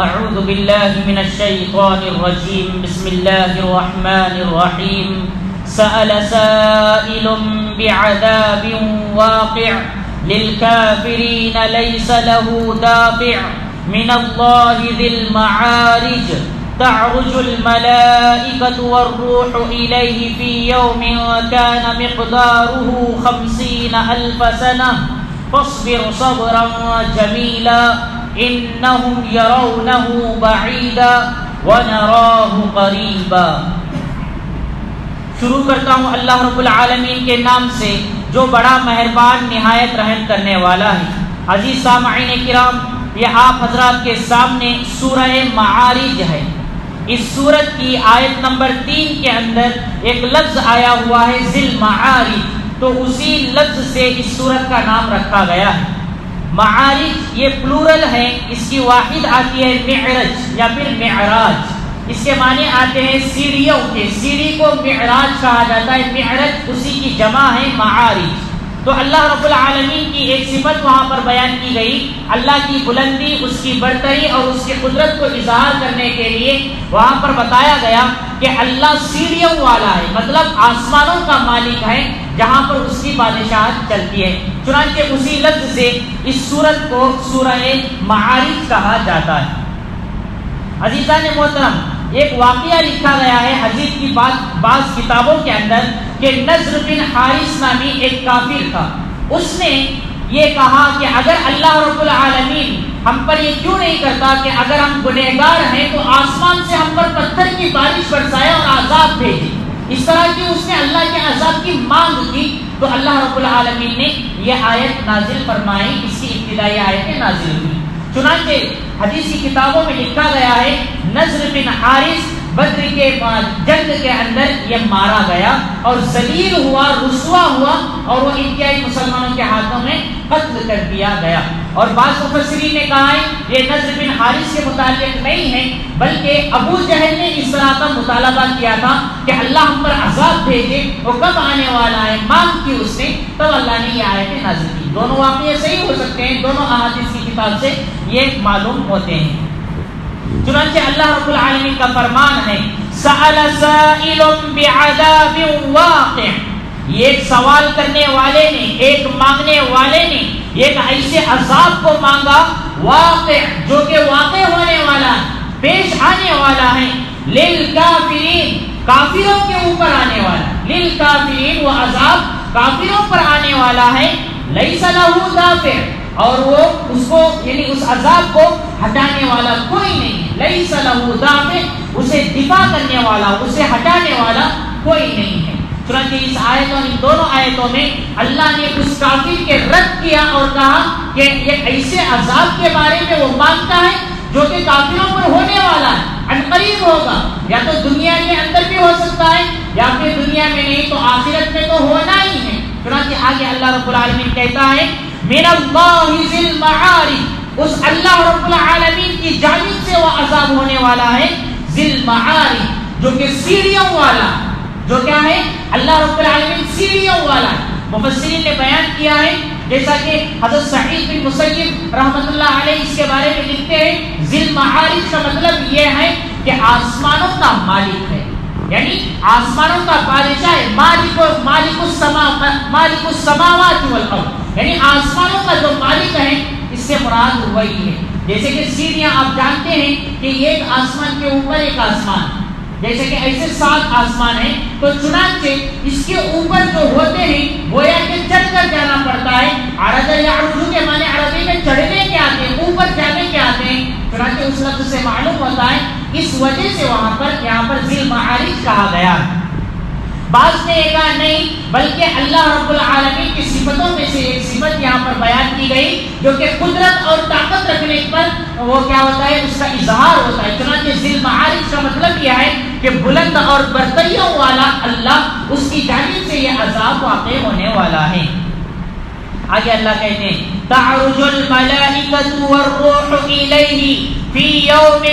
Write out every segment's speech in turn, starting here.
اعوذ باللہ من الشیطان الرجیم بسم اللہ الرحمن الرحیم سأل سائل بعذاب واقع للكافرين ليس له دافع من الله ذي المعارج تعرج الملائكة والروح إليه في يوم كان مقداره 50,000 سنة فاصبر صبرا جميلا إنهم يرونه بعيدا ونراه قريبا۔ شروع کرتا ہوں اللہ رب العالمین کے نام سے جو بڑا مہربان نہایت رحم کرنے والا ہے۔ عزیز سامعین کرام، یہ آپ حضرات کے سامنے سورہ معارج ہے۔ اس سورت کی آیت نمبر 3 کے اندر ایک لفظ آیا ہوا ہے ذی المعارج، تو اسی لفظ سے اس سورت کا نام رکھا گیا ہے۔ معارج یہ پلورل ہے، اس کی واحد آتی ہے معرج یا پھر معراج، اس کے معنی آتے ہیں سیڑھیوں کے، سیڑھی کو معراج کہا جاتا ہے، معرج اسی کی جمع ہے معارج۔ تو اللہ رب العالمین کی ایک صفت وہاں پر بیان کی گئی، اللہ کی بلندی، اس کی برتری اور اس کی قدرت کو اظہار کرنے کے لیے وہاں پر بتایا گیا کہ اللہ سیڑھیوں والا ہے، مطلب آسمانوں کا مالک ہے جہاں پر اس کی بادشاہت چلتی ہے۔ چنانچہ اسی لفظ سے اس سورت کو سورہ معارج کہا جاتا ہے۔ عزیزان محترم، ایک واقعہ لکھا گیا ہے حدیث کی بعض کتابوں کے اندر کہ نضر بن حارث نامی ایک کافر تھا۔ اس نے یہ کہا کہ اگر اللہ رب العالمین ہم پر یہ کیوں نہیں کرتا کہ اگر ہم گنہگار ہیں تو آسمان سے ہم پر پتھر کی بارش برسائے اور عذاب بھیجے۔ اس طرح کی اس نے اللہ کے عذاب کی مانگ کی تو اللہ رب العالمین نے یہ آیت نازل فرمائی، اس کی ابتدائی آیتیں نازل ہوئی۔ چنانچہ حدیث کی کتابوں میں لکھا گیا ہے نضر بن حارث بدر کے جنگ کے اندر یہ مارا گیا اور ذلیل ہوا، رسوا ہوا اور وہ انتہائی مسلمانوں کے ہاتھوں میں قتل کر دیا گیا۔ اور بعض مفسرین نے کہا ہے یہ نضر بن حارث کے متعلق نہیں ہے بلکہ ابو جہل نے اس طرح کا مطالبہ کیا تھا کہ اللہ ہم پر عذاب بھیجے، وہ کب آنے والا ہے، مانگ کی اس نے، تب اللہ نے یہ آیتیں نازل کی۔ دونوں واقعے صحیح ہو سکتے ہیں، دونوں احادیث کی کتاب سے یہ معلوم ہوتے ہیں۔ چنانچہ اللہ رب العالمین کا فرمان ہے سأل سائل بعذاب واقع، یہ ایک سوال کرنے والے نے، ایک مانگنے والے نے ایک ایسے عذاب کو مانگا، واقع جو کہ واقع ہونے والا، پیش آنے والا ہے، للکافرین کافروں کے اوپر آنے والا، للکافرین وہ عذاب کافروں پر آنے والا ہے، لیس لہ دافع اور وہ اس کو یعنی اس عذاب کو ہٹانے والا کوئی نہیں ہے، لیس لہ دافع اسے دفاع کرنے والا، اسے ہٹانے والا کوئی نہیں ہے۔ چنانچہ اس آیت اور ان دونوں آیتوں میں اللہ نے اس کافر کے رد کیا اور کہا کہ ایک ایسے عذاب کے بارے میں وہ مانگتا ہے جو کہ کافروں پر ہونے والا ہے، عنقریب ہوگا، یا تو دنیا کے اندر بھی ہو سکتا ہے یا پھر دنیا میں نہیں تو آخرت میں تو ہونا ہی ہے۔ چنانچہ آگے اللہ رب العالمین کہتا ہے من اللہ ذی المعارج، اس اللہ رب العالمین کی جانب سے وہ عذاب ہونے والا ہے، ذی المعارج جو کہ سیڑھیوں والا، جو کیا ہے اللہ رب العالمین سیڑھیوں والا ہے۔ مفسرین نے بیان کیا ہے جیسا کہ حضرت سعید بن مسیب رحمۃ اللہ علیہ اس کے بارے میں لکھتے ہیں ذی المعارج کا مطلب یہ ہے کہ آسمانوں کا مالک ہے، یعنی آسمانوں کا بادشاہ ہے، مالک السماوات والارض، یعنی آسمانوں کا جو مالک ہے، اس سے مراد وہی ہے۔ جیسے کہ سیڑھیاں آپ جانتے ہیں کہ ایک آسمان کے اوپر ایک آسمان، جیسے کہ ایسے 7 آسمان ہیں، تو چنانچہ اس کے اوپر جو ہوتے ہیں گویا کہ چڑھ کر جانا پڑتا ہے۔ عرض یعرج کے معنی عربی میں چڑھنے کے آتے ہیں، اوپر جانے کے آتے ہیں، چنانچہ اس لفظ سے معلوم ہوتا ہے اس وجہ سے وہاں پر یہاں پر ذی المعارج کہا گیا۔ بعض نے کہا نہیں بلکہ اللہ رب العالمین کی صفتوں میں سے ایک صفت یہاں پر بیان کی گئی جو کہ قدرت اور طاقت رکھنے پر وہ کیا ہوتا ہے، اس کا اظہار ہوتا ہے۔ چنانچہ ذی المعارج کا مطلب یہ ہے کہ بلند اور برتریوں والا اللہ، اس کی جانب سے یہ عذاب واقع ہونے والا ہے۔ آگے اللہ کہتے ہیں تعرج الملائکۃ والروح الیہ فی یوم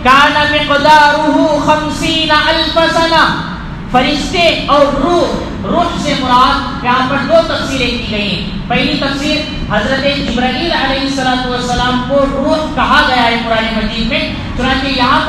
کان مقدارہ 50,000 سنہ، فرشتے اور روح روح سے مراد یہاں پر دو تفسیریں کی گئی ہیں۔ پہلی تفسیر حضرت جبرائیل علیہ السلام کو روح کہا گیا ہے قرآن مجید میں، چنانچہ یہاں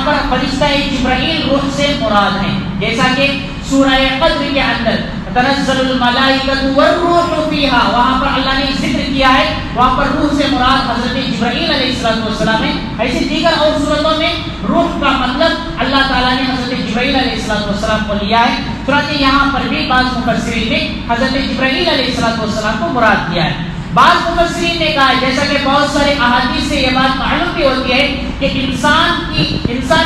پر فرشتہ جبرائیل روح سے مراد ہیں، جیسا کہ سورہ قدر کے اندر تنزل الملائکۃ والروح فیہا، وہاں پر اللہ نے ذکر کیا ہے، وہاں پر روح سے مراد حضرت جبرائیل علیہ السلام ہے۔ ایسے دیگر اور صورتوں میں روح کا مطلب اللہ تعالیٰ نے حضرت جبرائیل علیہ السلام کو لیا ہے، چنانچہ یہاں پر بھی بعض مفسرین نے حضرت جبرائیل علیہ السلام کو مراد کیا ہے۔ بعض مفسرین نے کہا ہے، جیسا کہ بہت سارے احادیث سے یہ بات معلوم بھی ہوتی ہے کہ انسان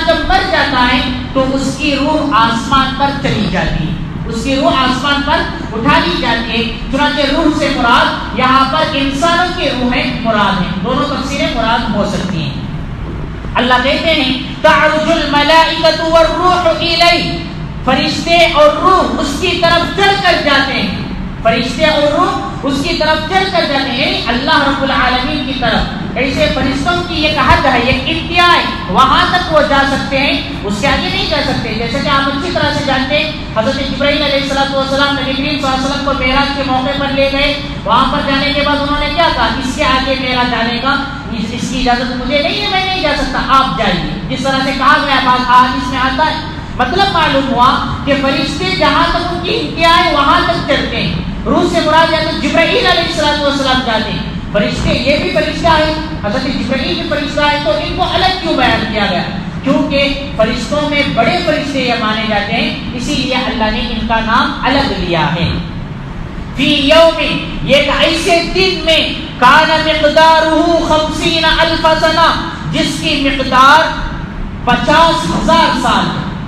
جب مر جاتا ہے تو اس کی روح آسمان پر چلی جاتی ہے، اس کی روح آسمان پر اٹھا لی جاتی ہے، چنانچہ روح سے مراد یہاں پر انسانوں کی روحیں مراد ہیں، دونوں تفسیریں مراد ہو سکتی ہیں۔ اللہ کہتے ہیں تعرج الملائکۃ والروح الیہ، فرشتے اور روح اس کی طرف چڑھ کر جاتے ہیں، فرشتے اور روح اس کی طرف چل کر جاتے ہیں، اللہ رب العالمین کی طرف۔ ایسے فرشتوں کی ایک حد ہے، ایک انتہا ہے، وہاں تک وہ جا سکتے ہیں، اس کے آگے نہیں جا سکتے۔ جیسے کہ آپ اچھی طرح سے جانتے ہیں حضرت جبرائیل علیہ السلام نبی کریم صلی اللہ علیہ وسلم کو معراج کے موقع پر لے گئے، وہاں پر جانے کے بعد انہوں نے کیا کہا، اس کے آگے میرا جانے کا اس کی اجازت مجھے نہیں ہے، میں نہیں جا سکتا، آپ جائیے، جس طرح سے کہا گیا بعض احادیث میں آتا ہے۔ مطلب معلوم ہوا کہ فرشتے جہاں تک ان کی انتہا ہے وہاں تک چڑھتے ہیں، روح سے مراد یا تو جبرائیل علیہ السلام جاتے ہیں۔ فرشتے یہ بھی فرشتہ ہے، حضرت جبرائیل بھی فرشتہ ہے، تو ان کو الگ کیوں بیان کیا گیا؟ کیونکہ فرشتوں میں بڑے فرشتے یہ مانے جاتے ہیں، اسی لیے اللہ نے ان کا نام الگ لیا ہے۔ فی یوم، یہ ایک ایسے دن میں، کان مقدارہ 50,000 سنہ، جس کی مقدار 50,000 سال،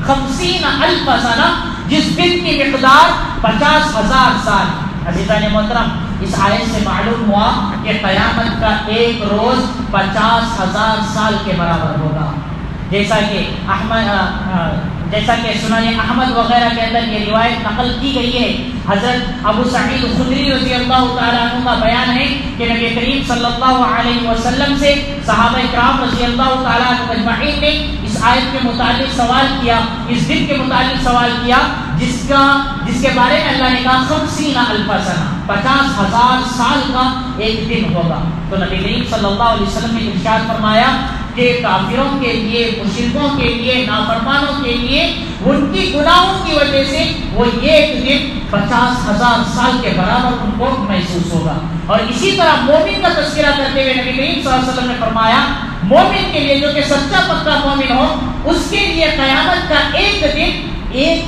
50,000 سنہ، جس دن کی مقدار 50,000 سال۔ عزیزان محترم، اس آیت سے معلوم ہوا کہ قیامت کا ایک روز 50,000 سال کے برابر ہوگا، جیسا کہ سنن احمد وغیرہ کے اندر یہ روایت نقل کی گئی ہے۔ حضرت ابو سعید خدری رضی اللہ تعالیٰ عنہ کا بیان ہے کہ نبی کریم صلی اللہ علیہ وسلم سے صحابہ کرام رضی اللہ تعالیٰ عنہ اجمعین نے اس آیت کے متعلق سوال کیا، اس دن کے متعلق سوال کیا جس کے بارے میں اللہ نے کہا 50,000 سنہ، 50,000 سال کا ایک دن ہوگا۔ تو نبی کریم صلی اللہ علیہ وسلم نے ارشاد فرمایا کہ کافروں کے لیے، مشرکوں کے لیے، نافرمانوں کے لیے ان کی گناہوں کی وجہ سے وہ ایک دن 50,000 سال کے برابر ان کو محسوس ہوگا۔ اور اسی طرح مومن کا تذکرہ کرتے ہوئے نبی کریم صلی اللہ علیہ وسلم نے فرمایا مومن کے لیے، جو کہ سچا پکا مومن ہو، اس کے لیے قیامت کا ایک دن ایک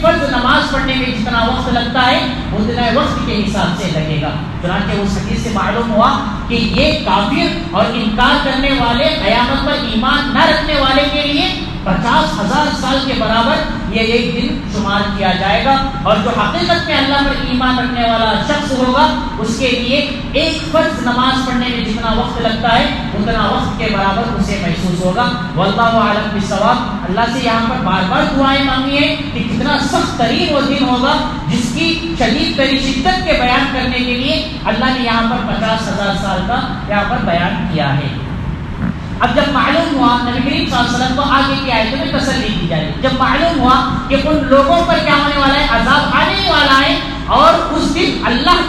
فرض نماز پڑھنے میں جتنا وقت لگتا ہے اتنا وقت کے حساب سے لگے گا۔ چنانچہ اس حدیث سے معلوم ہوا کہ یہ کافر اور انکار کرنے والے، قیامت پر ایمان نہ رکھنے والے کے لیے 50,000 سال کے برابر یہ ایک دن شمار کیا جائے گا، اور جو حقیقت میں اللہ پر ایمان رکھنے والا شخص ہوگا اس کے لیے ایک فرض نماز پڑھنے میں جتنا وقت لگتا ہے اتنا وقت کے برابر اسے محسوس ہوگا۔ واللہ اعلم بالصواب۔ اللہ سے یہاں پر بار بار دعائیں مانگی ہے کہ کتنا سخت ترین وہ دن ہوگا جس کی شدید ترین شدت کے بیان کرنے کے لیے اللہ نے یہاں پر 50,000 سال کا یہاں پر بیان کیا ہے۔ اب جب معلوم ہوا نبی کریم صلی اللہ علیہ وسلم کو آگے کی آیتوں میں تسلی دی جائے، جب معلوم ہوا کہ ان لوگوں پر کیا ہونے والا ہے، عذاب آنے والا ہے، اور اس دن اللہ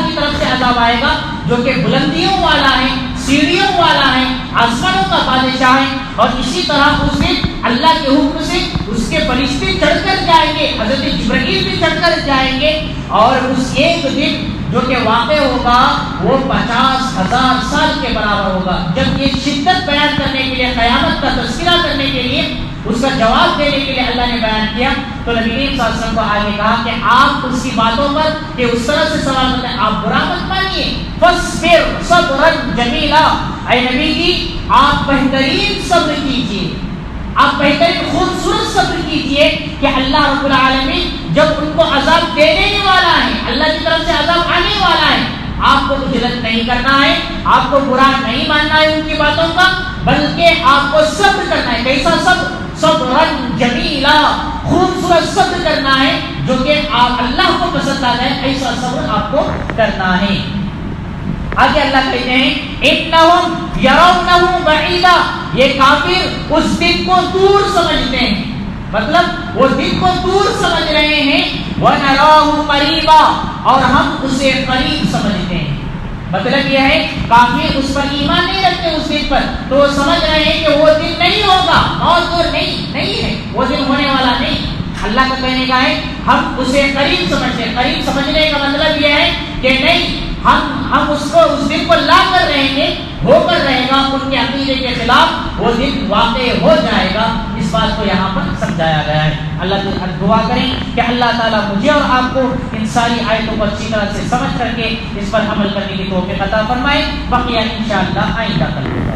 کی طرف سے عذاب آئے گا جو کہ بلندیوں والا ہے، سیڑھیوں والا ہے، آسمانوں کا بادشاہ ہے، اور اسی طرح اس دن اللہ کے حکم سے اس کے فرشتے چڑھ کر جائیں گے، حضرت جبرائیل بھی چڑھ کر جائیں گے، اور اس ایک دن جو کہ واقع ہوگا وہ 50,000 سال کے برابر ہوگا۔ جب یہ شدت بیان کرنے کے لیے، قیامت کا تذکرہ کرنے کے لیے، اس کا جواب دینے کے لیے اللہ نے بیان کیا، تو نبی کریم صلی اللہ علیہ وسلم کو آگے کہا کہ آپ اس کی باتوں پر کہ اس طرح سے سوال کرتے ہیں، آپ برا مت مانیے، فاصبر صبرا جمیلا، اے نبی جی آپ بہترین صبر کیجیے، آپ بہترین خوبصورت صبر کیجیے کہ اللہ رب العالمین جب ان کو عذاب دینے ہی والا ہے، اللہ کی طرف سے عذاب آنے والا ہے، آپ کو خجلت نہیں کرنا ہے، آپ کو برا نہیں ماننا ہے ان کی باتوں کا، بلکہ آپ کو صبر کرنا ہے۔ کیسا صبر؟ صبرا جمیلا، خوبصورت صبر کرنا ہے جو کہ آپ اللہ کو پسند آ جائے، ایسا صبر آپ کو کرنا ہے۔ آگے اللہ کہتے ہیں انہم یرونہ بعیدا، یہ کافر اس دن کو دور سمجھتے ہیں، مطلب وہ دن کو دور سمجھ رہے ہیں، وَنَرَاهُ قَرِيبًا، اور ہم اسے قریب سمجھتے ہیں۔ مطلب یہ ہے کافر اس پر ایمان نہیں رکھتے اس دن پر، تو وہ سمجھ رہے ہیں کہ وہ دن نہیں ہوگا، موت دور نہیں ہے، وہ دن ہونے والا نہیں۔ اللہ کا کہنے کا ہے ہم اسے قریب سمجھتے ہیں۔ قریب سمجھنے کا مطلب یہ ہے کہ نہیں، ہم اس کو اس دن کو لا کر رہیں گے، ہو کر رہے گا، ان کے عقیدے کے خلاف وہ دن واقع ہو جائے گا۔ اس بات کو یہاں پر سمجھایا گیا ہے۔ اللہ سے دعا کریں کہ اللہ تعالیٰ مجھے اور آپ کو ان ساری آیتوں کو اچھی طرح سے سمجھ کر کے اس پر عمل کرنے کی توفیق عطا فرمائے۔ بقیہ انشاءاللہ آئندہ کل